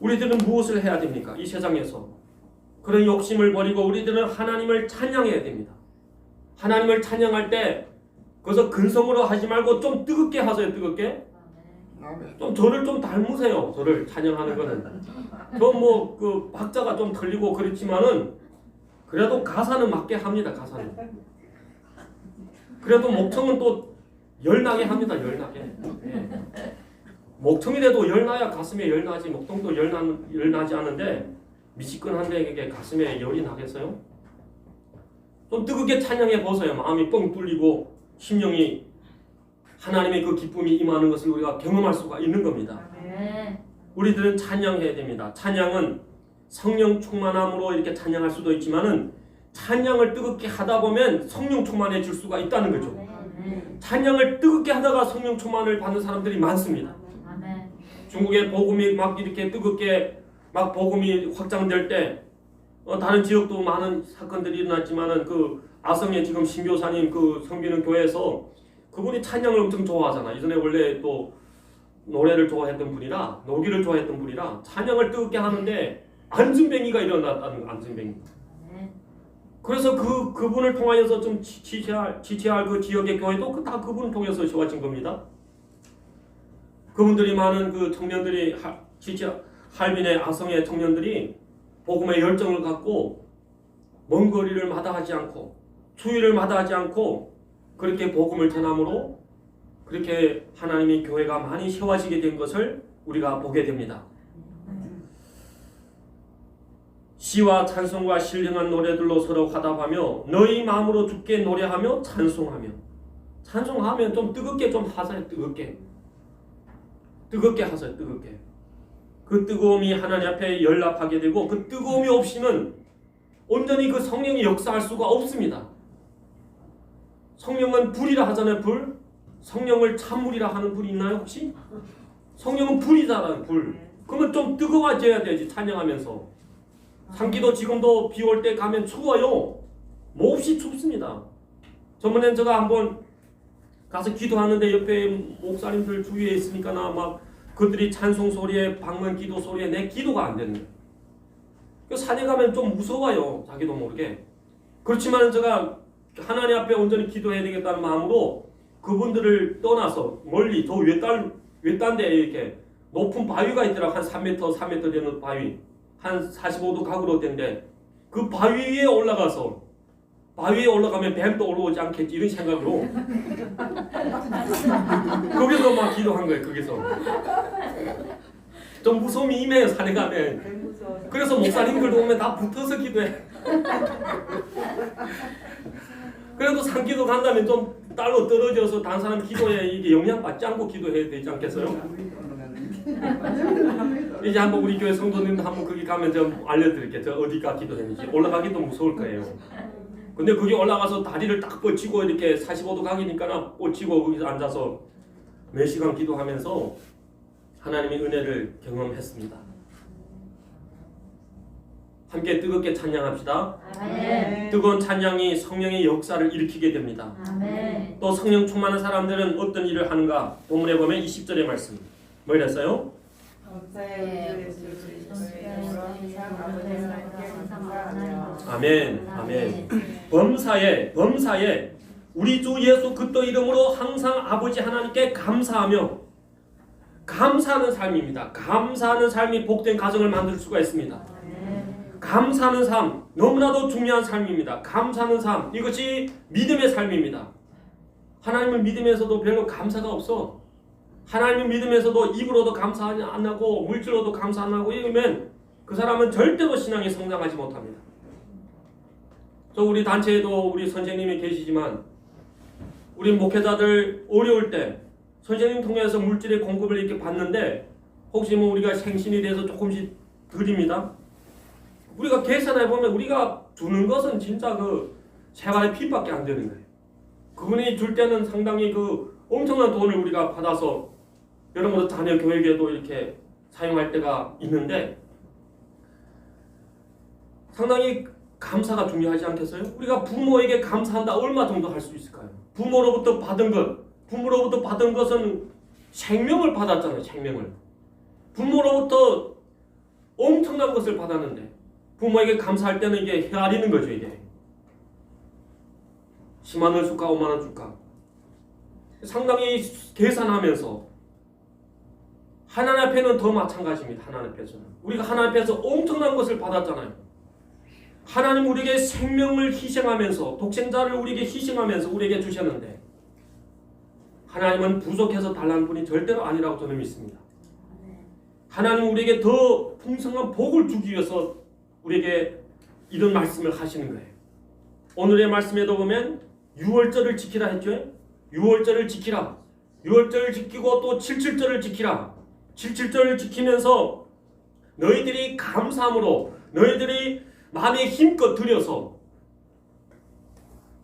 우리들은 무엇을 해야 됩니까? 이 세상에서 그런 욕심을 버리고 우리들은 하나님을 찬양해야 됩니다. 하나님을 찬양할 때 그래서 근성으로 하지 말고 좀 뜨겁게 하세요. 뜨겁게. 좀 저를 좀 닮으세요. 저를 찬양하는 거는. 저 뭐 그 박자가 좀 틀리고 그렇지만은 그래도 가사는 맞게 합니다. 가사는. 그래도 목청은 또 열나게 합니다. 열나게. 예. 목청이라도 열나야 가슴에 열나지 목청도 열나지 않은데 미지근한데 이게 가슴에 열이 나겠어요? 좀 뜨겁게 찬양해 보세요. 마음이 뻥 뚫리고 심령이 하나님의 그 기쁨이 임하는 것을 우리가 경험할 수가 있는 겁니다. 우리들은 찬양해야 됩니다. 찬양은 성령 충만함으로 이렇게 찬양할 수도 있지만은 찬양을 뜨겁게 하다 보면 성령 충만해질 수가 있다는 거죠. 찬양을 뜨겁게 하다가 성령 충만을 받는 사람들이 많습니다. 중국의 복음이 막 이렇게 뜨겁게 막 복음이 확장될 때 다른 지역도 많은 사건들이 일어났지만은 그 아성의 지금 신교사님 그 성비는 교회에서 그분이 찬양을 엄청 좋아하잖아. 이전에 원래 또 노래를 좋아했던 분이라 노기를 좋아했던 분이라 찬양을 뜨겁게 하는데 안진뱅이가 일어났다는 거. 안진뱅이. 그래서 그분을 통하여서 좀 지지할 그 지역의 교회도 다 그분을 통해서 세워진 겁니다. 그분들이 많은 그 청년들이 할빈의 아성의 청년들이 복음의 열정을 갖고 먼 거리를 마다하지 않고 주의를 마다하지 않고 그렇게 복음을 전함으로 그렇게 하나님의 교회가 많이 세워지게 된 것을 우리가 보게 됩니다. 시와 찬송과 신령한 노래들로 서로 화답하며 너희 마음으로 주께 노래하며 찬송하며 찬송하면 좀 뜨겁게 좀 하세요. 뜨겁게 하세요. 뜨겁게. 그 뜨거움이 하나님 앞에 연락하게 되고 그 뜨거움이 없이는 온전히 그 성령이 역사할 수가 없습니다. 성령은 불이라 하잖아요. 불. 성령을 찬물이라 하는 불이 있나요 혹시? 성령은 불이잖아요. 불. 그러면 좀 뜨거워져야 되지 찬양하면서. 상기도 지금도 비 올 때 가면 추워요. 몹시 춥습니다. 저번엔 제가 한번 가서 기도하는데 옆에 목사님들 주위에 있으니까 나 막 그들이 찬송 소리에 방문 기도 소리에 내 기도가 안 되는 거예요. 산에 가면 좀 무서워요. 자기도 모르게. 그렇지만 제가 하나님 앞에 온전히 기도해야 되겠다는 마음으로 그분들을 떠나서 멀리 저 외딴 데에 이렇게 높은 바위가 있더라고. 한 3m 되는 바위. 한 45도 각으로 된데 그 바위 위에 올라가면 뱀도 올라오지 않겠지 이런 생각으로 거기서 막 기도한 거예요. 거기서 좀 무서움이 임해요. 산에 가면. 그래서 목사님들도 오면 다 붙어서 기도해. 그래도 산기도 간다면 좀 딸로 떨어져서 다른 사람 기도에 이게 영향받지 않고 기도해야 되지 않겠어요? 이제 한번 우리 교회 성도님들 한번 거기 가면 좀 알려드릴게요. 저 어디가 기도했는지. 올라가기도 무서울 거예요. 근데 거기 올라가서 다리를 딱 뻗치고 이렇게 45도 각이니까 뻗치고 거기서 앉아서 몇 시간 기도하면서 하나님의 은혜를 경험했습니다. 함께 뜨겁게 찬양합시다. 아멘. 뜨거운 찬양이 성령의 역사를 일으키게 됩니다. 아멘. 또 성령 충만한 사람들은 어떤 일을 하는가? 본문에 보면 20절의 말씀. 뭐 이랬어요? 아멘. 아멘. 범사에 우리 주 예수 그리스도 이름으로 항상 아버지 하나님께 감사하며 감사하는 삶입니다. 감사하는 삶이 복된 가정을 만들 수가 있습니다. 감사하는 삶 너무나도 중요한 삶입니다. 감사하는 삶 이것이 믿음의 삶입니다. 하나님을 믿으면서도 별로 감사가 없어. 하나님을 믿으면서도 입으로도 감사하지 안 하고 물질로도 감사 안 하고 이러면 그 사람은 절대로 신앙이 성장하지 못합니다. 저 우리 단체에도 우리 선생님이 계시지만 우리 목회자들 어려울 때 선생님 통해서 물질의 공급을 이렇게 받는데 혹시 뭐 우리가 생신이 돼서 조금씩 드립니다. 우리가 계산해 보면 우리가 주는 것은 진짜 그 생활의 핏밖에 안 되는 거예요. 그분이 줄 때는 상당히 그 엄청난 돈을 우리가 받아서 여러분들 자녀 교육에도 이렇게 사용할 때가 있는데 상당히 감사가 중요하지 않겠어요? 우리가 부모에게 감사한다 얼마 정도 할 수 있을까요? 부모로부터 받은 것은 생명을 받았잖아요. 생명을. 부모로부터 엄청난 것을 받았는데 부모에게 감사할 때는 이게 헤아리는 거죠. 이게 10만 원 줄까 5만 원 줄까 상당히 계산하면서 하나님 앞에는 더 마찬가지입니다. 하나님 앞에서는 우리가 하나님 앞에서 엄청난 것을 받았잖아요. 하나님 우리에게 생명을 희생하면서 독생자를 우리에게 희생하면서 우리에게 주셨는데 하나님은 부족해서 달라는 분이 절대로 아니라고 저는 믿습니다. 하나님 우리에게 더 풍성한 복을 주기 위해서 우리에게 이런 말씀을 하시는 거예요. 오늘의 말씀에도 보면 6월절을 지키라 했죠. 6월절을 지키라. 6월절을 지키고 또 77절을 지키라. 77절을 지키면서 너희들이 감사함으로 너희들이 마음에 힘껏 들여서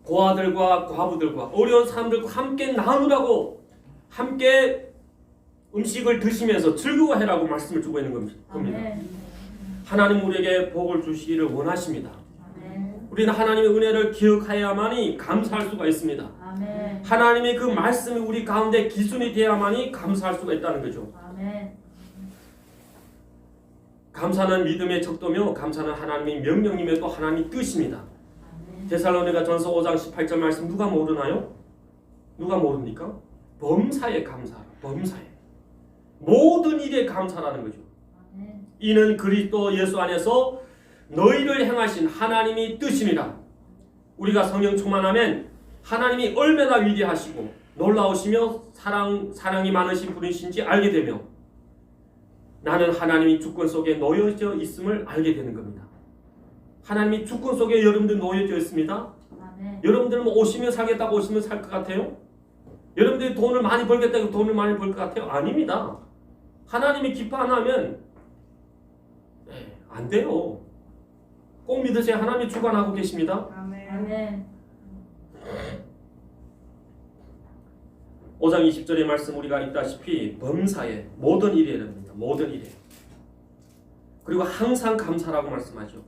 고아들과 과부들과 어려운 사람들과 함께 나누라고 함께 음식을 드시면서 즐거워해라고 말씀을 주고 있는 겁니다. 하나님 우리에게 복을 주시기를 원하십니다. 우리는 하나님의 은혜를 기억해야만이 감사할 수가 있습니다. 하나님의 그 말씀이 우리 가운데 기준이 되어야만이 감사할 수가 있다는 거죠. 감사는 믿음의 척도며 감사는 하나님의 명령이며 또 하나님의 뜻입니다. 데살로니가 전서 5장 18절 말씀 누가 모르나요? 누가 모릅니까? 범사에 감사하라. 범사에. 모든 일에 감사라는 거죠. 이는 그리스도 예수 안에서 너희를 향하신 하나님의 뜻이니라. 우리가 성령 충만하면 하나님이 얼마나 위대하시고 놀라우시며 사랑이 많으신 분이신지 알게 되며 나는 하나님이 주권 속에 놓여져 있음을 알게 되는 겁니다. 하나님이 주권 속에 여러분들 놓여져 있습니다. 여러분들 뭐 오시면 살겠다고 오시면 살 것 같아요? 여러분들이 돈을 많이 벌겠다고 돈을 많이 벌 것 같아요? 아닙니다. 하나님이 기뻐 안 하면 안 돼요. 꼭 믿으세요. 하나님이 주관하고 계십니다. 아멘. 5장 20절의 말씀 우리가 읽다시피 범사에 모든 일에 이릅니다. 모든 일에. 그리고 항상 감사라고 말씀하죠.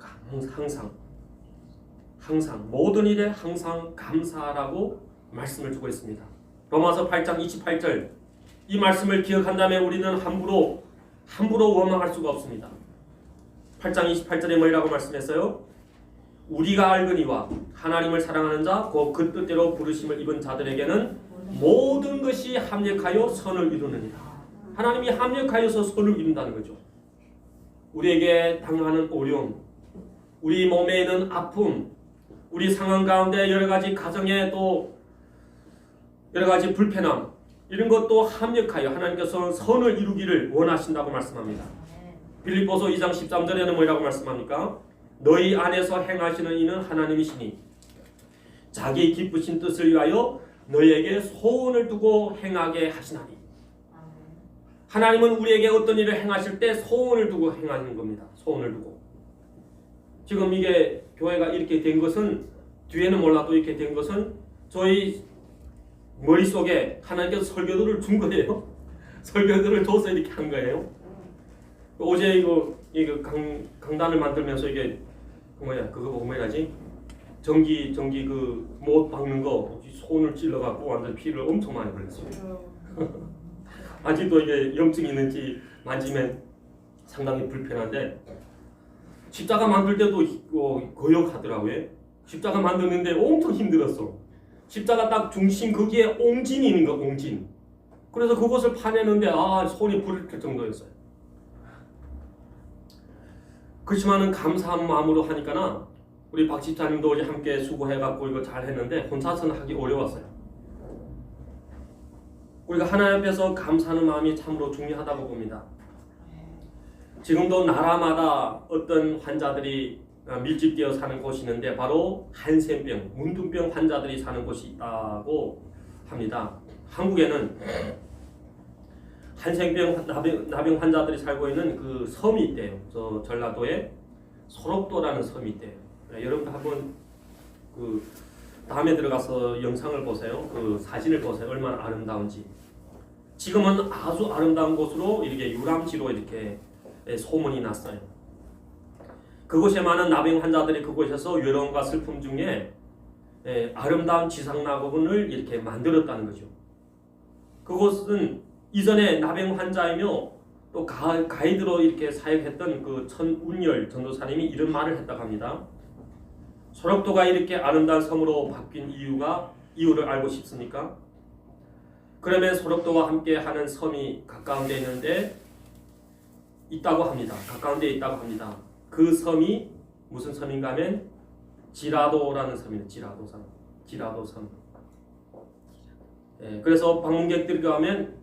항상 모든 일에 항상 감사라고 말씀을 주고 있습니다. 로마서 8장 28절 이 말씀을 기억한다면 우리는 함부로 원망할 수가 없습니다. 8장 28절에 뭐라고 말씀했어요? 우리가 알거니와 하나님을 사랑하는 자 곧 그 뜻대로 부르심을 입은 자들에게는 모든 것이 합력하여 선을 이루느니라. 하나님이 합력하여서 선을 이룬다는 거죠. 우리에게 당하는 어려움, 우리 몸에 있는 아픔, 우리 상황 가운데 여러 가지 가정에 또 여러 가지 불편함 이런 것도 합력하여 하나님께서 선을 이루기를 원하신다고 말씀합니다. 빌립보서 2장 13절에는 뭐라고 말씀합니까? 너희 안에서 행하시는 이는 하나님이시니 자기 기쁘신 뜻을 위하여 너희에게 소원을 두고 행하게 하시나니. 하나님은 우리에게 어떤 일을 행하실 때 소원을 두고 행하는 겁니다. 소원을 두고. 지금 이게 교회가 이렇게 된 것은 뒤에는 몰라도 이렇게 된 것은 저희 머릿속에 하나님께서 설교들을 준 거예요. 설교들을 줘서 이렇게 한 거예요. 어제 이거 강단을 만들면서 이게 그거 보고 뭐라지? 전기 그 못 박는 거 손을 찔러갖고 완전 피를 엄청 많이 흘렸어요. 아직도 이게 염증이 있는지 만지면 상당히 불편한데 십자가 만들 때도 거역하더라고요. 십자가 만드는데 엄청 힘들었어. 십자가 딱 중심 거기에 옹진이 있는 거, 옹진. 그래서 그것을 파내는데 손이 부를 정도였어요. 그렇지만은 감사한 마음으로 하니까는 우리 박 집사님도 우리 함께 수고해갖고 이거 잘 했는데 혼자서는 하기 어려웠어요. 우리가 하나님 앞에서 감사하는 마음이 참으로 중요하다고 봅니다. 지금도 나라마다 어떤 환자들이 밀집되어 사는 곳이 있는데 바로 한센병, 문둥병 환자들이 사는 곳이 있다고 합니다. 한국에는 한센병 나병 환자들이 살고 있는 그 섬이 있대요. 저 전라도에 소록도라는 섬이 있대요. 여러분도 한번 그 다음에 들어가서 영상을 보세요. 그 사진을 보세요. 얼마나 아름다운지. 지금은 아주 아름다운 곳으로 이렇게 유람지로 이렇게 소문이 났어요. 그곳에 많은 나병 환자들이 그곳에서 외로움과 슬픔 중에 아름다운 지상낙원을 이렇게 만들었다는 거죠. 그곳은 이전에 나병 환자이며 또 가이드로 이렇게 사역했던 그 천운열 전도사님이 이런 말을 했다고 합니다. 소록도가 이렇게 아름다운 섬으로 바뀐 이유를 알고 싶습니까? 그러면 소록도와 함께 하는 섬이 가까운 데 있는데 있다고 합니다. 가까운 데 있다고 합니다. 그 섬이 무슨 섬인가 하면 지라도라는 섬입니다. 지라도 섬. 그래서 방문객들이 가면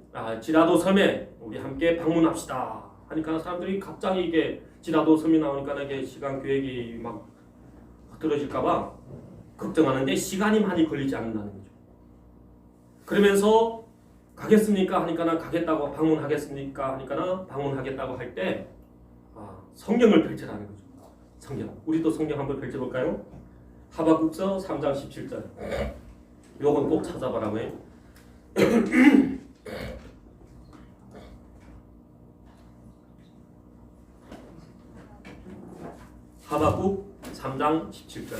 지라도 섬에 우리 함께 방문합시다 하니까 사람들이 갑자기 이게 지라도 섬이 나오니까 이게 시간 계획이 막 흐트러질까봐 걱정하는데 시간이 많이 걸리지 않는다는 거죠. 그러면서 가겠습니까 하니까 가겠다고, 방문하겠습니까 하니까 방문하겠다고 할 때 성경을 펼쳐라는 거죠. 성경. 우리도 성경 한번 펼쳐볼까요? 하박국서 3장 17절. 요건 꼭 찾아보라고요. 하박국 3장 17절.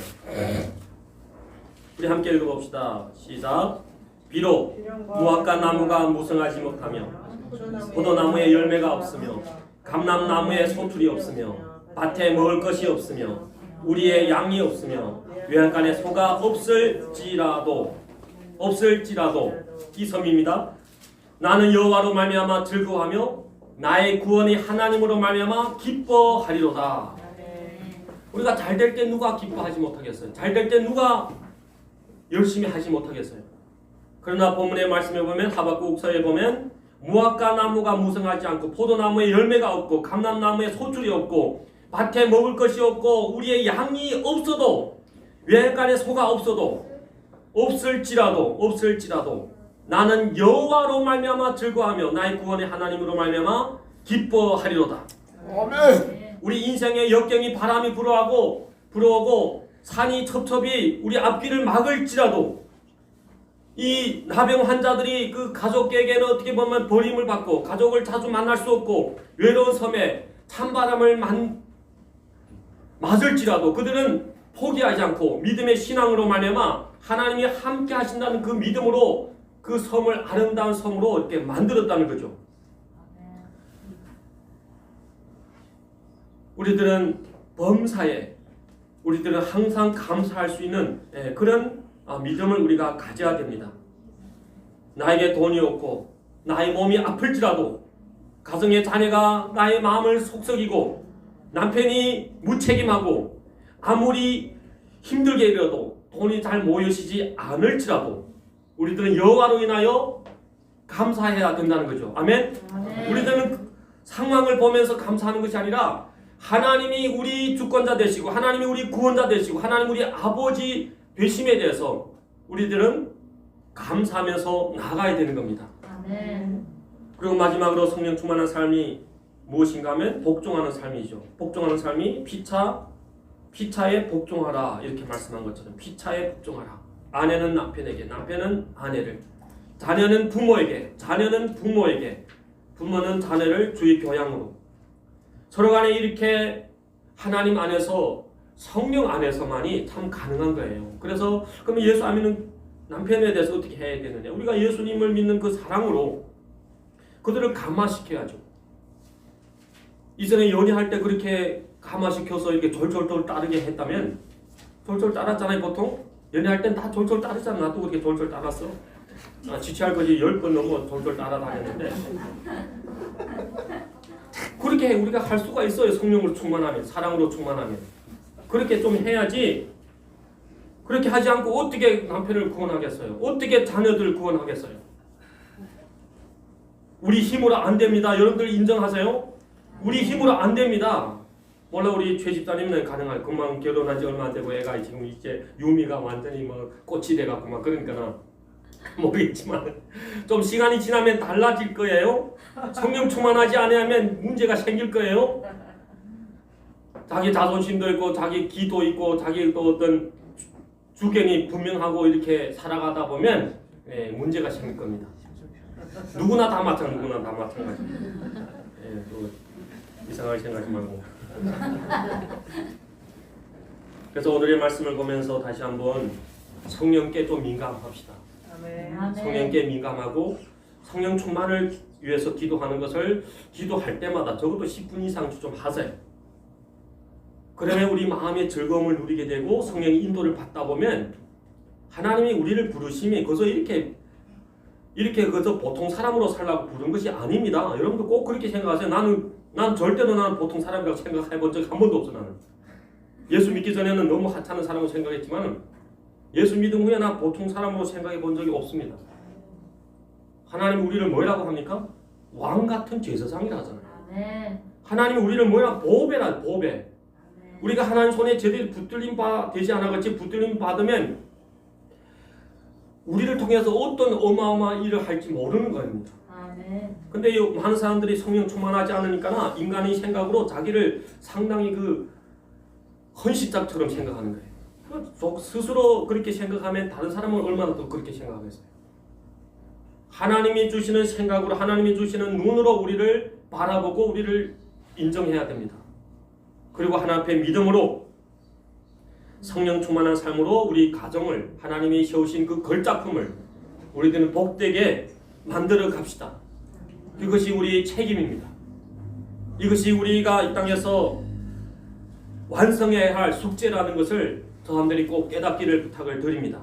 우리 함께 읽어봅시다. 시작. 비록 무화과 나무가 무성하지 못하며 포도나무에 열매가 없으며 감람나무에 소출이 없으며 밭에 먹을 것이 없으며 우리의 양이 없으며 외양간에 소가 없을지라도 이 섬입니다. 나는 여호와로 말미암아 즐거워하며 나의 구원이 하나님으로 말미암아 기뻐하리로다. 우리가 잘 될 때 누가 기뻐하지 못하겠어요? 잘 될 때 누가 열심히 하지 못하겠어요? 그러나 본문의 말씀에 보면 하박국서에 보면 무화과 나무가 무성하지 않고 포도나무에 열매가 없고 감람나무에 소출이 없고 밭에 먹을 것이 없고 우리의 양이 없어도 외양간에 소가 없어도 없을지라도 나는 여호와로 말미암아 즐거워하며 나의 구원의 하나님으로 말미암아 기뻐하리로다. 아멘. 우리 인생의 역경이 바람이 불어오고 산이 첩첩이 우리 앞길을 막을지라도 이 나병 환자들이 그 가족에게는 어떻게 보면 버림을 받고 가족을 자주 만날 수 없고 외로운 섬에 찬바람을 맞을지라도 그들은 포기하지 않고 믿음의 신앙으로 말미암아 하나님이 함께 하신다는 그 믿음으로 그 섬을 아름다운 섬으로 이렇게 만들었다는 거죠. 우리들은 범사에 우리들은 항상 감사할 수 있는 그런 믿음을 우리가 가져야 됩니다. 나에게 돈이 없고 나의 몸이 아플지라도 가정의 자녀가 나의 마음을 속썩이고 남편이 무책임하고 아무리 힘들게 이러도 돈이 잘 모여지지 않을지라도 우리들은 여호와로 인하여 감사해야 된다는 거죠. 아멘? 우리들은 상황을 보면서 감사하는 것이 아니라 하나님이 우리 주권자 되시고 하나님이 우리 구원자 되시고 하나님 우리 아버지 되심에 대해서 우리들은 감사하면서 나아가야 되는 겁니다. 아멘. 그리고 마지막으로 성령 충만한 삶이 무엇인가 하면 복종하는 삶이죠. 복종하는 삶이 피차에 복종하라 이렇게 말씀한 것처럼 피차에 복종하라. 아내는 남편에게, 남편은 아내를, 자녀는 부모에게, 자녀는 부모에게, 부모는 자녀를 주의 교양으로 서로 간에 이렇게 하나님 안에서 성령 안에서만이 참 가능한 거예요. 그래서 그러면 예수 안 믿는 남편에 대해서 어떻게 해야 되느냐? 우리가 예수님을 믿는 그 사랑으로 그들을 감화시켜야죠. 이전에 연애할 때 그렇게 감화시켜서 이렇게 졸졸 따르게 했다면 졸졸 따랐잖아요 보통. 연애할 땐 다 졸졸 따르잖아. 나도 그렇게 졸졸 따랐어. 지체할 것이 10번 넘어 졸졸 따라다녔는데 그렇게 우리가 할 수가 있어요. 성령으로 충만하면, 사랑으로 충만하면. 그렇게 좀 해야지. 그렇게 하지 않고 어떻게 남편을 구원하겠어요? 어떻게 자녀들을 구원하겠어요? 우리 힘으로 안 됩니다. 여러분들 인정하세요? 우리 힘으로 안 됩니다. 몰라 우리 최 집사님은 가능할. 금방 결혼한 지 얼마 안 되고 애가 지금 이제 유미가 완전히 뭐 꽃이 돼갖고 막 그러니까 모르겠지만 좀 시간이 지나면 달라질 거예요. 성령 충만하지 않으면 문제가 생길 거예요. 자기 자존심도 있고 자기 기도 있고 자기 또 어떤 주견이 분명하고 이렇게 살아가다 보면 문제가 생길 겁니다. 누구나 다 마찬가지. 또 이상하게 생각하지 말고. 그래서 오늘의 말씀을 보면서 다시 한번 성령께 좀 민감합시다. 성령께 민감하고 성령 충만을 위해서 기도하는 것을 기도할 때마다 적어도 10분 이상 좀 하세요. 그러면 우리 마음의 즐거움을 누리게 되고 성령의 인도를 받다 보면 하나님이 우리를 부르심이 그저 이렇게 그저 보통 사람으로 살라고 부른 것이 아닙니다. 여러분도 꼭 그렇게 생각하세요. 난 절대로 나는 보통 사람이라고 생각해 본 적이 한 번도 없어. 나는 예수 믿기 전에는 너무 하찮은 사람으로 생각했지만 예수 믿은 후에 난 보통 사람으로 생각해 본 적이 없습니다. 하나님 우리를 뭐라고 합니까? 왕 같은 제사장이라 하잖아요. 하나님이 우리를 뭐라 보배라 보배. 우리가 하나님 손에 제대로 붙들림 되지 않아같이 붙들림 받으면 우리를 통해서 어떤 어마어마한 일을 할지 모르는 겁니다. 근데 이 많은 사람들이 성령 충만하지 않으니까 인간의 생각으로 자기를 상당히 그 헌신자처럼 생각하는 거예요. 스스로 그렇게 생각하면 다른 사람은 얼마나 더 그렇게 생각하겠어요. 하나님이 주시는 생각으로 하나님이 주시는 눈으로 우리를 바라보고 우리를 인정해야 됩니다. 그리고 하나님 앞에 믿음으로 성령 충만한 삶으로 우리 가정을 하나님이 세우신 그 걸작품을 우리들은 복되게 만들어 갑시다. 이것이 우리의 책임입니다. 이것이 우리가 이 땅에서 완성해야 할 숙제라는 것을 저함들이 꼭 깨닫기를 부탁을 드립니다.